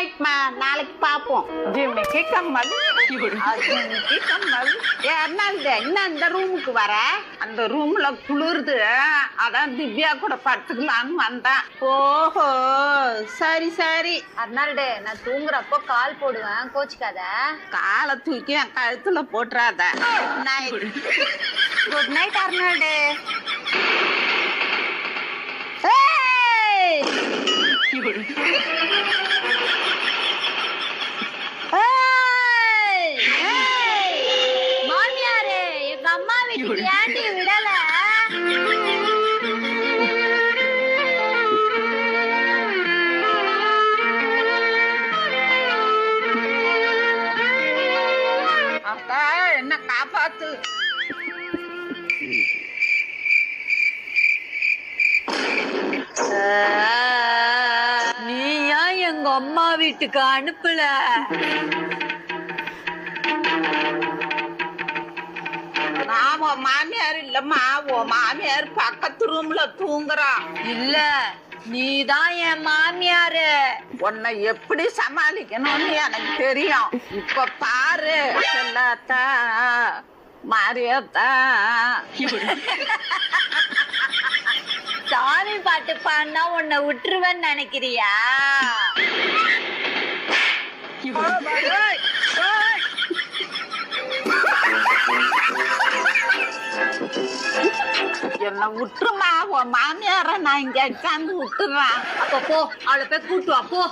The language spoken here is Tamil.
நைட்மா, நாளைக்கு பாப்போம். ஜிம்மிக்கு கம்மல் ஜிமிக்கி கம்மல். என்னது இன்னும் இந்த ரூமுக்கு வர? அந்த ரூம்ல குளிருது, அதான் திவ்யா கூட படுத்துக்கலான்னு வந்தேன். ஓஹோ, சரி சரி. அர்னால்டு, நான் தூங்குறப்போ கால் போடுவேன், கோச்சிக்காத. காலை தூக்கி என் கழுத்துல போட்டுறாத. நைட். Good night Arnold. ஏய்! ஏய்! மாமியாரே, எங்க அம்மா வீட்டுக்கு ஏண்டி விடல? அக்கா என்ன காப்பாத்து. நீ ஏன் எங்க அம்மா வீட்டுக்கு அனுப்பல? நான் உன் மாமியார் இல்லம்மா, உன் மாமியார் பக்கத்து ரூம்ல தூங்குறான். இல்ல, நீதான் என் மாமியாரு. உன்னை எப்படி சமாளிக்கணும்னு எனக்கு தெரியும். இப்ப பாரு. செல்லாத்தா, மாரியாத்தா. சாமி பாட்டு பாடினா உன்னை விட்டுருவேன்னு நினைக்கிறியா? என்ன விட்டுருமா, உன் மாமியார நான் இங்க உட்காந்து விட்டுறேன். அப்போ போ, அவளை போய் கூட்டு வா போ.